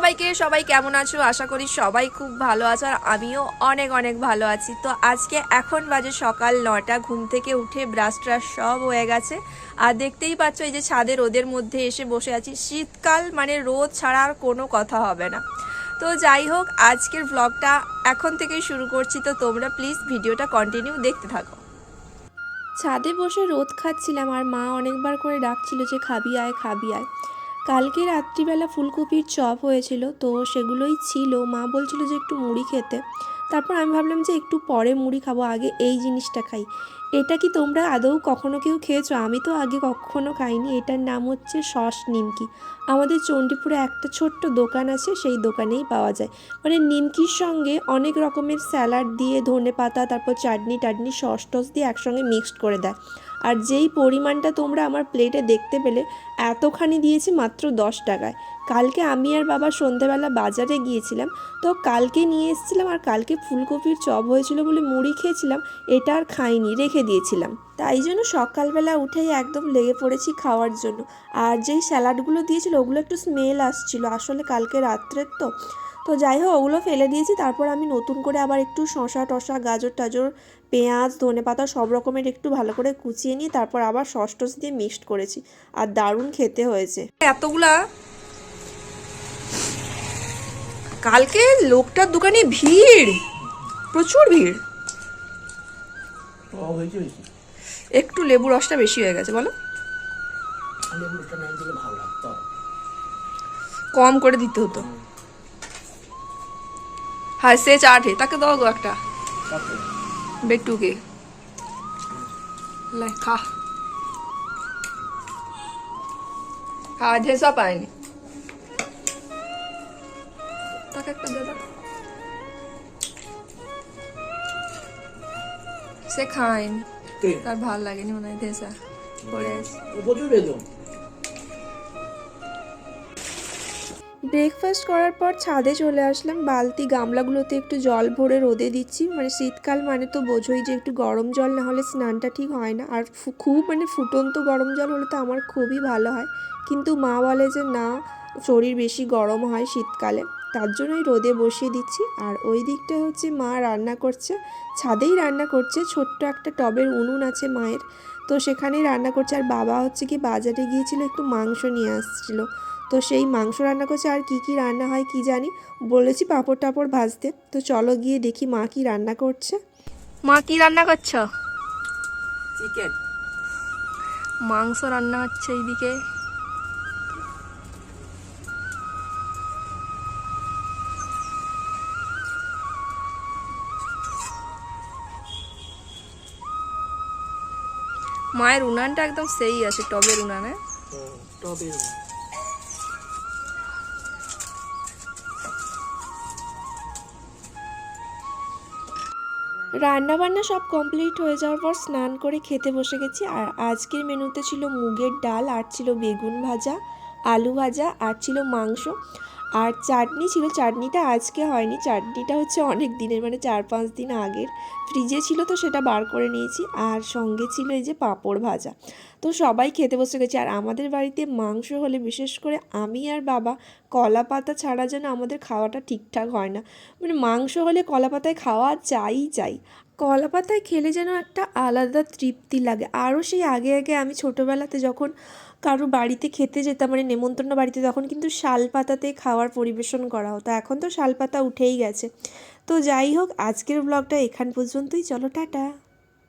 সবাইকে, সবাই কেমন আছো? আশা করি সবাই খুব ভালো আছো আর আমিও অনেক অনেক ভালো আছি। তো আজকে এখন বাজে সকাল 9টা, ঘুম থেকে উঠে ব্রাশ ট্রাশ সব হয়ে গেছে। আর দেখতেই পাচ্ছ এই যে ছাদে রোদের মধ্যে এসে বসে আছি। শীতকাল মানে রোদ ছাড়া আর কোনো কথা হবে না। তো যাই হোক, আজকের ব্লগটা এখন থেকেই শুরু করছি, তো তোমরা প্লিজ ভিডিওটা কন্টিনিউ দেখতে থাকো। ছাদে বসে রোদ খাচ্ছিলাম আর মা অনেকবার করে ডাকছিল যে খাবি আয় খাবি আয়। কালকে রাত্রিবেলা ফুলকপির চপ হয়েছিল, তো সেগুলোই ছিল। মা বলছিল যে একটু মুড়ি খেতে। তারপর আমি ভাবলাম যে একটু পরে মুড়ি খাবো, আগে এই জিনিসটা খাই। এটা কি তোমরা আদৌ কখনো কেউ খেয়েছো? আমি তো আগে কখনো খাইনি। এটার নাম হচ্ছে সস নিমকি। আমাদের চণ্ডীপুরে একটা ছোট্ট দোকান আছে, সেই দোকানেই পাওয়া যায়। মানে নিমকির সঙ্গে অনেক রকমের স্যালাড দিয়ে, ধনে পাতা, তারপর চাটনি টাটনি, সস টস দিয়ে একসঙ্গে মিক্সড করে দেয়। আর যেই পরিমাণটা তোমরা আমার প্লেটে দেখতে পেলে, এতখানি দিয়েছি মাত্র 10 টাকায়। কালকে আমি আর বাবা সন্ধেবেলা বাজারে গিয়েছিলাম, তো কালকে নিয়ে এসেছিলাম। আর কালকে ফুলকপির চপ হয়েছিল বলে মুড়ি খেয়েছিলাম, এটা আর খাইনি, রেখে দিয়েছিলাম। তাই জন্য সকালবেলা উঠেই একদম লেগে পড়েছি খাওয়ার জন্য। আর যেই স্যালাডগুলো দিয়েছিল ওগুলো একটু স্মেল আসছিল, আসলে কালকে রাত্রের তো। তো যাই হোক, ওগুলো ফেলে দিয়েছি। তারপর আমি নতুন করে আবার একটু শসা টসা, গাজর টাজর, পেঁয়াজ, ধনেপাতা সব রকমের একটু ভালো করে কুচিয়ে নিয়ে তারপর আবার সস টস দিয়ে মিক্সড করেছি। আর দারুণ খেতে হয়েছে। এতগুলা কালকে লোকটার দোকানে ভিড়, প্রচুর ভিড়। একটু লেবু রসটা বেশি হয়ে গেছে বলো, কম করে দিতে হতো। হ্যাঁ, সে চাট হে, তাকে দাও গো একটা বেটুকে। লে খা, আধে সব পায়নি, তাকে একটা দে দাও। সে খায়নি, তার ভাল লাগেনি মনে হয়, দেশা পড়ে আছে। ব্রেকফাস্ট করার পর ছাদে চলে আসলাম। বালতি গামলাগুলোতে একটু জল ভরে রোদে দিচ্ছি। মানে শীতকাল মানে তো বোঝোই যে একটু গরম জল না হলে স্নানটা ঠিক হয় না। আর খুব মানে ফুটন্ত গরম জল হলে তো আমার খুবই ভালো হয়, কিন্তু মা বলে যে না, শরীর বেশি গরম হয় শীতকালে, তার জন্যই রোদে বসিয়ে দিচ্ছি। আর ওই দিকটা হচ্ছে মা রান্না করছে, ছাদেই রান্না করছে। ছোট্ট একটা টবের উনুন আছে মায়ের, তো সেখানেই রান্না করছে। আর বাবা হচ্ছে কি বাজারে গিয়েছিল, একটু মাংস নিয়ে আসছিল, তো সেই মাংস রান্না করছে। আর কি কি রান্না হয় কি জানি, বলেছি পাঁপড় টাপড় ভাজতে। তো চলো গিয়ে দেখি মা কি রান্না করছে। মা কি রান্না করছ? চিকেন, মাংস রান্না হচ্ছে এইদিকে। মায়ের উনানটা একদম সেই আছে, টবের উনানে। টবের উনান। রান্নাবান্না সব কমপ্লিট হয়ে যাওয়ার পর স্নান করে খেতে বসে গেছি। আর আজকের মেনুতে ছিল মুগের ডাল, আর ছিল বেগুন ভাজা, আলু ভাজা, আর ছিল মাংস, আর চাটনি ছিল। চাটনিটা আজকে হয়নি, চাটনিটা হচ্ছে অনেক দিনের, মানে 4-5 দিন আগের, ফ্রিজে ছিল তো সেটা বার করে নিয়েছি। আর সঙ্গে ছিল এই যে পাঁপড় ভাজা। তো সবাই খেতে বসে গেছে। আর আমাদের বাড়িতে মাংস হলে বিশেষ করে আমি আর বাবা কলা পাতা ছাড়া যেন আমাদের খাওয়াটা ঠিকঠাক হয় না। মানে মাংস হলে কলা পাতায় খাওয়া চাই। কলা পাতায় খেলে যেন একটা আলাদা তৃপ্তি লাগে। আরও সেই আগে আগে আমি ছোটোবেলাতে যখন কারো বাড়িতে খেতে যেতাম, মানে নেমন্তন্ন বাড়িতে, তখন কিন্তু শাল পাতাতে খাওয়ার পরিবেশন করা হতো। এখন তো শাল পাতা উঠেই গেছে। তো যাই হোক, আজকের ব্লগটা এখান পর্যন্তই। চলো টাটা।